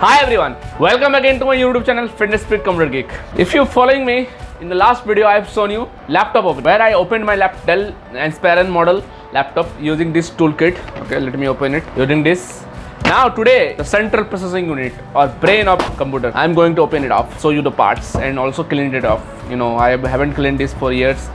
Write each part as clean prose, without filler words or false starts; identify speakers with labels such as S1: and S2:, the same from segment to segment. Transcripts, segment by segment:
S1: Hi everyone, welcome again to my YouTube channel Fitness Freak Computer Geek. If you're following me, in the last video I've shown you laptop open, where I opened my Dell Inspiron model laptop using this toolkit. Okay, let me open it using this. Now today, the central processing unit or brain of computer, I'm going to open it off, show you the parts and also clean it off. You know, I haven't cleaned this for years.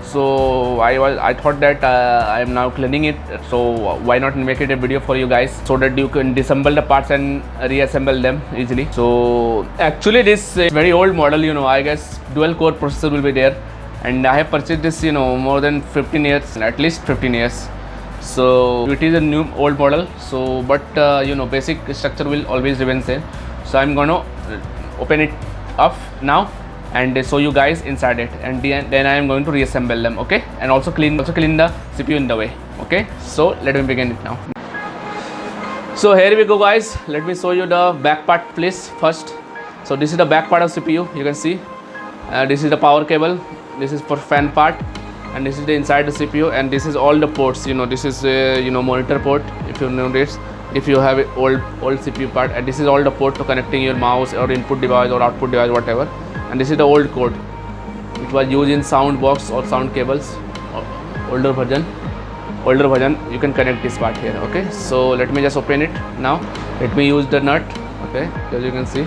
S1: So I thought that I am now cleaning it, so why not make it a video for you guys so that you can disassemble the parts and reassemble them easily. So actually this is very old model, you know, I guess dual core processor will be there, and I have purchased this, you know, more than 15 years, at least 15 years. So it is a new old model, so but you know, basic structure will always remain same. So I'm gonna open it up now and show you guys inside it, and then I am going to reassemble them, okay, and also clean the CPU in the way. Okay, so let me begin it now. So here we go guys, let me show you the back part please first. So this is the back part of CPU, you can see this is the power cable, this is for fan part, and this is the inside the CPU, and this is all the ports. You know, this is you know, monitor port, if you know this, if you have a old CPU part, and this is all the port to connecting your mouse or input device or output device, whatever. And this is the old code which was used in sound box or sound cables, older version you can connect this part here. Okay, so let me just open it now. Let me use the nut. Okay, as you can see,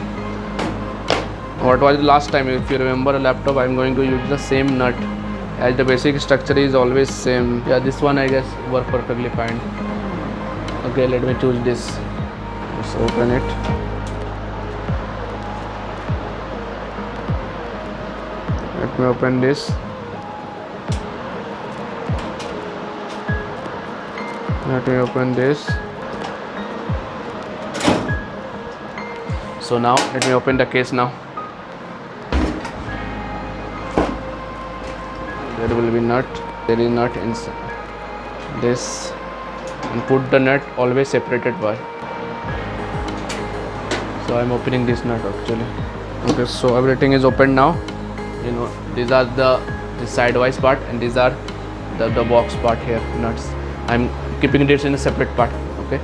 S1: what was the last time, if you remember a laptop, I'm going to use the same nut as the basic structure is always same. Yeah, this one I guess work perfectly fine. Okay, let me choose this. Let's open it. Let me open this. Let me open this. So now let me open the case now. There will be nut. There is nut inside this, and put the nut always separated by. So I'm opening this nut actually. Okay, so everything is open now. You know, these are the sidewise part, and these are the box part here, nuts. I'm keeping this in a separate part. Okay,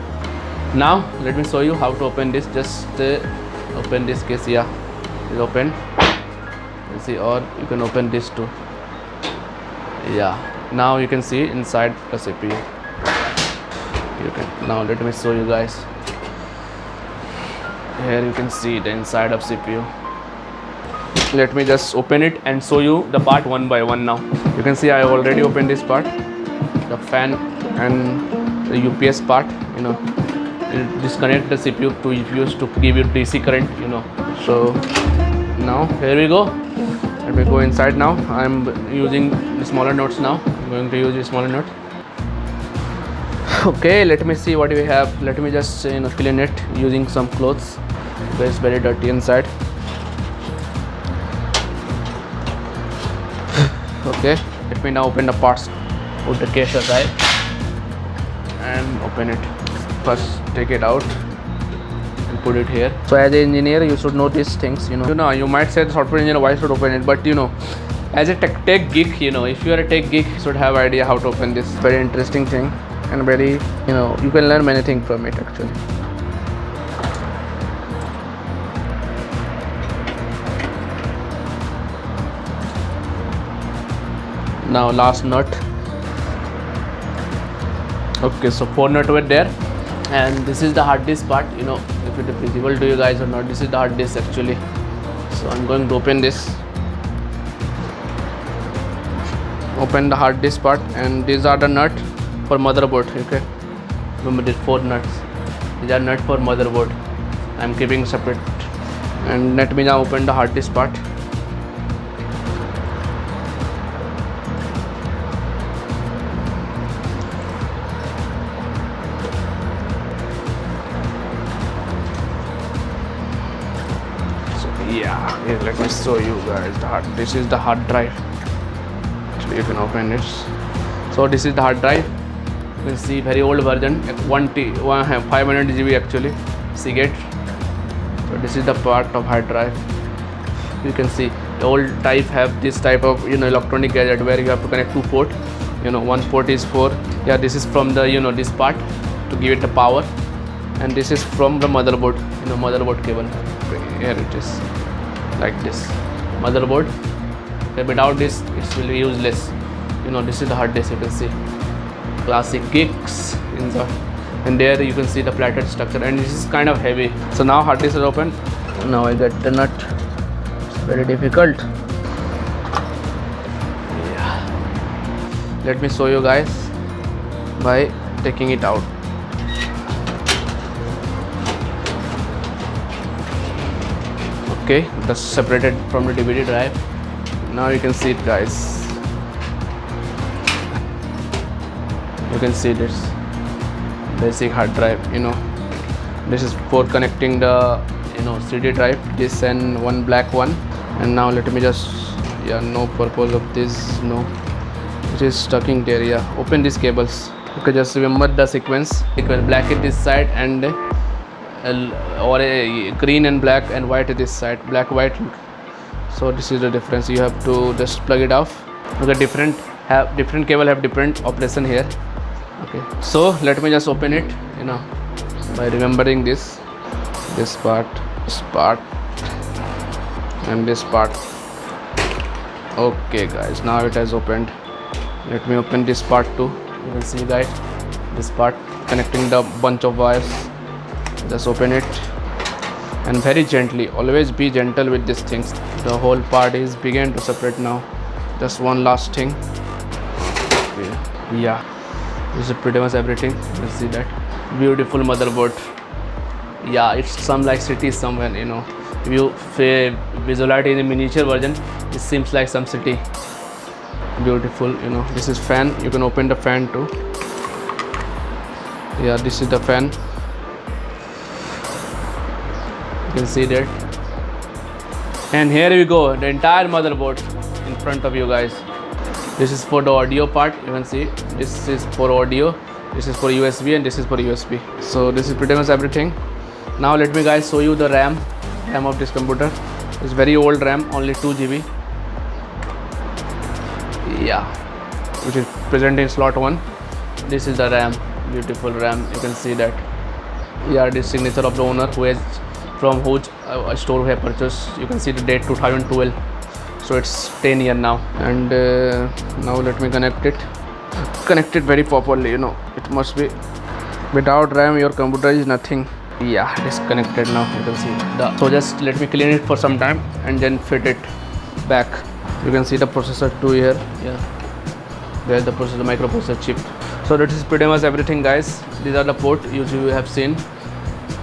S1: now let me show you how to open this. Just open this case. Yeah, it's open. You see, or you can open this too. Yeah, now you can see inside the CPU. You can, now let me show you guys. Here you can see the inside of CPU. Let me just open it and show you the part one by one now. You can see I already opened this part, the fan and the UPS part. You know, you disconnect the CPU to use to give you DC current, you know. So now here we go. Let me go inside now. I'm using the smaller notes now. I'm going to use the smaller note. Okay, let me see what we have. Let me just you know, clean it using some clothes. It's very dirty inside. Okay, let me now open the parts. Put the case aside and open it. First take it out and put it here. So as an engineer you should know these things, you know, you might say the software engineer, why should open it, but you know, as a tech geek, you know, if you are a tech geek, you should have idea how to open this. Very interesting thing, and very, you know, you can learn many things from it actually. Now last nut. Okay, so 4 nuts were there, and this is the hard disk part. You know, if it is visible to you guys or not, this is the hard disk actually. So I'm going to open this. Open the hard disk part, and these are the nuts for motherboard. Okay, remember these 4 nuts. These are nuts for motherboard. I'm keeping separate. And let me now open the hard disk part. Yeah, here, let me show you guys this is the hard drive. Actually you can open it. So this is the hard drive. You can see very old version, 500 GB actually, Seagate. So this is the part of hard drive. You can see the old type have this type of, you know, electronic gadget where you have to connect 2 port. You know, one port is for, yeah, this is from the, you know, this part to give it the power, and this is from the motherboard, motherboard cable. Here it is, like this motherboard. Okay, without this it will be useless. This is the hard disk. You can see classic kicks inside, and there you can see the flatted structure, and this is kind of heavy. So now hard disk is open. Now I get the nut. It's very difficult. Let me show you guys by taking it out. Okay, that's separated from the DVD drive. Now you can see it, guys. You can see this basic hard drive. This is for connecting the CD drive, this and one black one. And now let me just, no purpose of this, no, it is stucking there. Open these cables. Okay, just remember the sequence. Black at this side, and or a green and black and white at this side, black white. So this is the difference. You have to just plug it off. Okay, different cable have different operation here. Okay, so let me just open it, by remembering this part, and this part. Okay guys, now it has opened. Let me open this part too. You can see, guys, this part connecting the bunch of wires. Just open it, and very gently, always be gentle with these things. The whole part is began to separate now. Just one last thing. Okay. This is pretty much everything. You can see that beautiful motherboard. It's some like city somewhere. If you visualize it in a miniature version, it seems like some city. Beautiful. This is fan. You can open the fan too. This is the fan. You can see that. And here we go, the entire motherboard in front of you guys. This is for the audio part. You can see this is for audio, this is for USB, and this is for USB. So this is pretty much everything. Now let me guys show you the RAM of this computer. It's very old RAM, only 2 GB, which is present in slot 1. This is the RAM, beautiful RAM. You can see that. This signature of the owner from whose store we have purchased. You can see the date 2012, so it's 10 years now. And now let me connect it very properly. It must be. Without RAM your computer is nothing. Disconnected now. You can see so just let me clean it for some time and then fit it back. You can see the processor too here. There's the processor, microprocessor chip. So that is pretty much everything, guys. These are the ports you have seen.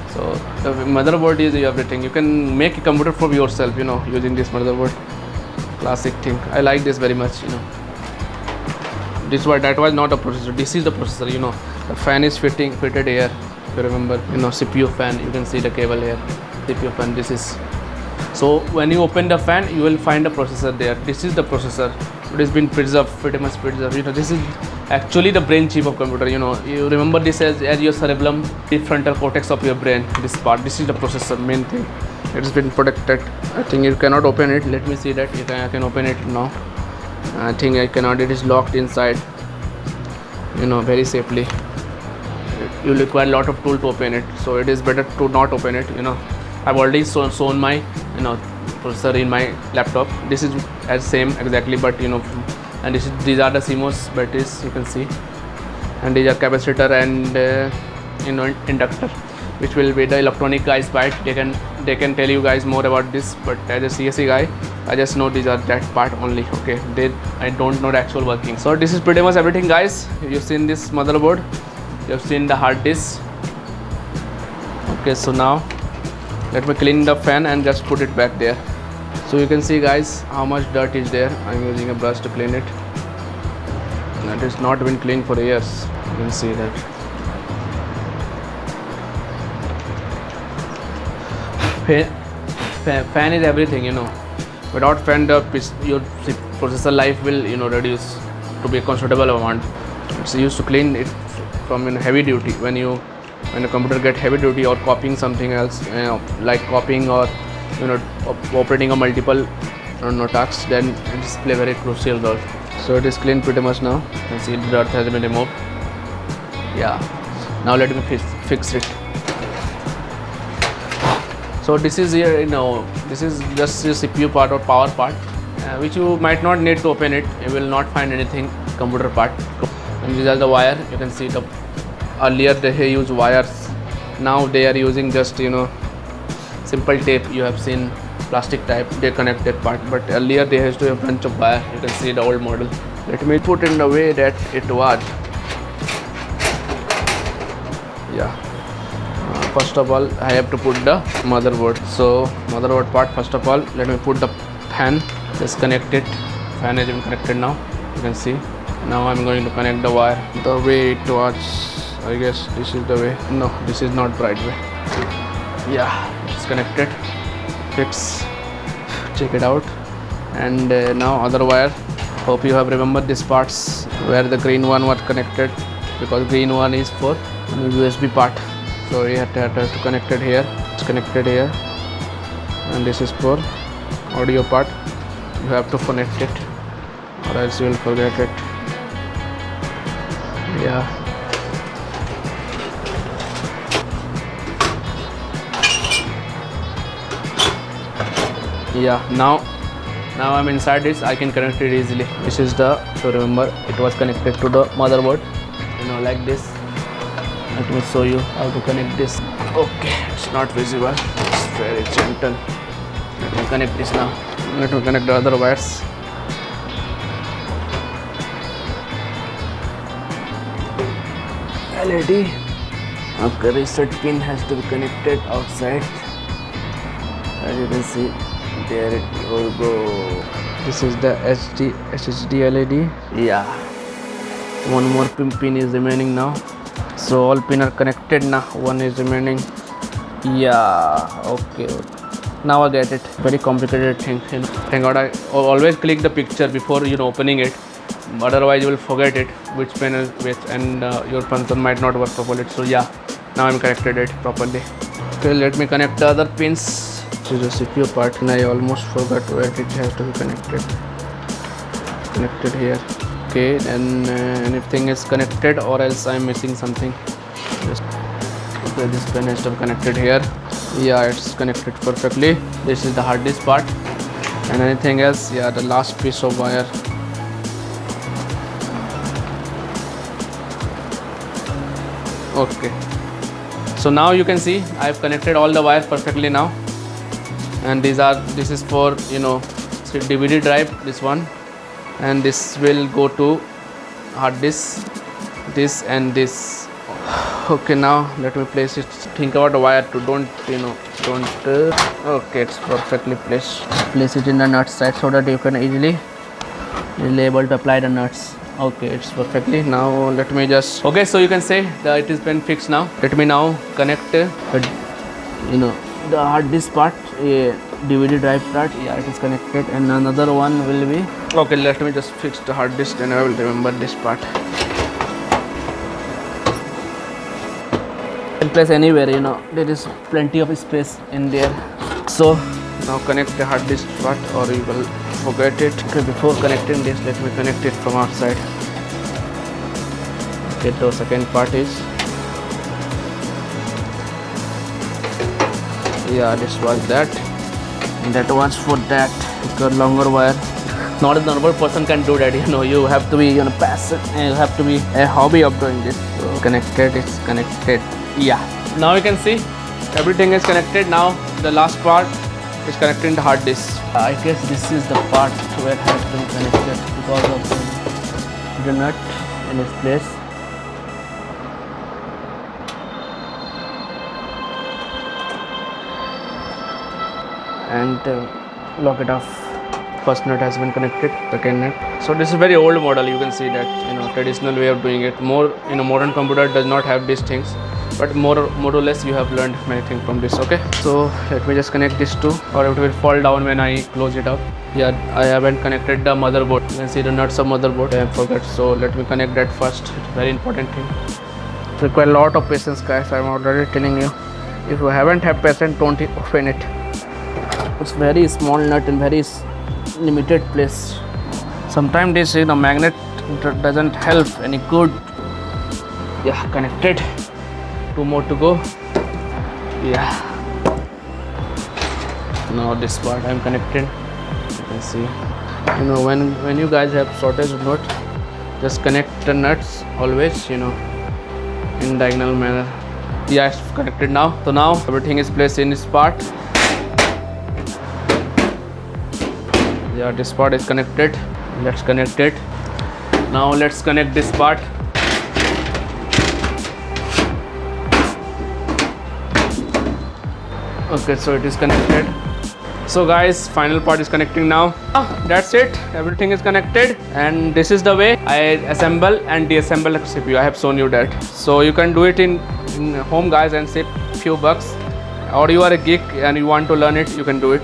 S1: So the motherboard is everything. You can make a computer for yourself, using this motherboard. Classic thing. I like this very much. That was not a processor. This is the processor. The fan is fitted here. If you remember, CPU fan. You can see the cable here. CPU fan. This is. So when you open the fan, you will find the processor there. This is the processor. It has been preserved, pretty much preserved. This is actually the brain chip of computer. You remember this as your cerebellum, the frontal cortex of your brain. This part, this is the processor, main thing. It has been protected. I think you cannot open it. Let me see that. I can open it now. I think I cannot. It is locked inside. Very safely. You require a lot of tool to open it, so it is better to not open it. I've already shown my processor in my laptop. This is as same exactly, but and these are the CMOS batteries, you can see, and these are capacitor and inductor, which will be the electronic guys part. They can tell you guys more about this, but as a CSE guy, I just know these are that part only. Okay, I don't know the actual working. So this is pretty much everything, guys. You've seen this motherboard, you've seen the hard disk. Okay, so now let me clean the fan and just put it back there. So you can see, guys, how much dirt is there. I'm using a brush to clean it. It has not been cleaned for years. You can see that. Fan is everything. Without fan, your processor life will reduce to be a considerable amount. It's used to clean it from heavy duty. When the computer get heavy duty or copying something else, like copying or operating a multiple tasks, then it is play very crucial role. So it is clean pretty much now. You can see the dirt has been removed. Now let me fix it. So this is here, this is just the CPU part or power part, which you might not need to open it. You will not find anything computer part. And these are the wire. You can see the earlier they used wires. Now they are using just simple tape. You have seen plastic type they connected part, but earlier they used to have a bunch of wire. You can see the old model. Let me put in the way that it was. Yeah. First of all, I have to put the motherboard. So motherboard part, first of all, let me put the fan. Just connect it. Fan has been connected now. You can see. Now I'm going to connect the wire the way it was. I guess this is the way. No, this is not the right way. Yeah, it's connected. Fix. Check it out. And now other wire. Hope you have remembered these parts where the green one was connected, because green one is for USB part. So you have to connect it here. It's connected here, and this is for audio part. You have to connect it, or else you will forget it. Yeah. Yeah. Now I'm inside this. I can connect it easily. This is the. So remember, it was connected to the motherboard. Like this. Let me show you how to connect this. Okay, it's not visible. It's very gentle. Let me connect this now. Let me connect the other wires. LED. Okay, reset pin has to be connected outside. As you can see, there it will go. This is the SSD LED. Yeah. One more pin is remaining now. So all pins are connected now. One is remaining. Yeah. Okay. Now I get it. Very complicated thing. Thank God I always click the picture before opening it. Otherwise you will forget it. Which pin is which, and your console might not work properly. So yeah. Now I'm connected it properly. Okay. Let me connect the other pins. This is the CPU part, and I almost forgot where it has to be connected. Connected here. Okay, and anything is connected, or else I'm missing something. Okay, this pen is still connected here. Yeah, it's connected perfectly. This is the hard disk part, and anything else, yeah, the last piece of wire. Okay, so now you can see I've connected all the wires perfectly now, and this is for DVD drive, this one. And this will go to hard disk, this and this. Okay, now let me place it. Think about the wire to don't. Okay, it's perfectly placed. Place it in the nut side so that you can easily able to apply the nuts. Okay, it's perfectly. Now let me just. Okay, so you can say that it has been fixed now. Let me now connect the hard disk part. DVD drive part, yeah, it is connected, and another one will be. Okay, let me just fix the hard disk, and I will remember this part. You can place anywhere, there is plenty of space in there. So now connect the hard disk part, or you will forget it. Okay, before connecting this, let me connect it from outside. Okay, the second part is. Yeah, this was that. That was for that. Because longer wire. Not a normal person can do that. You have to be passive, and you have to be a hobby of doing this. So connected, it's connected. Yeah. Now you can see everything is connected. Now the last part is connecting the hard disk. I guess this is the part where it has been connected because of the nut in its place. And lock it off. First nut has been connected, second nut. So this is very old model. You can see that traditional way of doing it. More modern computer does not have these things, but more or less you have learned many things from this. Okay, so let me just connect this too, or it will fall down when I close it up. Yeah, I haven't connected the motherboard. You can see the nuts of motherboard. I forgot. So let me connect that first. It's a very important thing. It requires a lot of patience, guys. I'm already telling you. If you haven't have patience, don't open it. It's very small nut in very limited place. Sometimes this magnet doesn't help any good. Yeah, connected. Two more to go. Yeah. Now this part I'm connected. You can see, you know, when you guys have shortage of nut, just connect the nuts always, you know, in diagonal manner. Yeah, it's connected now. So now everything is placed in this part. Yeah, this part is connected. Let's connect it. Now let's connect this part. Okay, so it is connected. So guys, final part is connecting now. That's it, everything is connected, and this is the way I assemble and deassemble a CPU. I have shown you that, so you can do it in home guys and save few bucks, or you are a geek and you want to learn it, you can do it.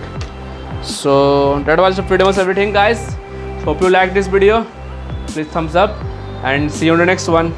S1: So that was pretty much everything guys. Hope you liked this video. Please thumbs up and see you in the next one.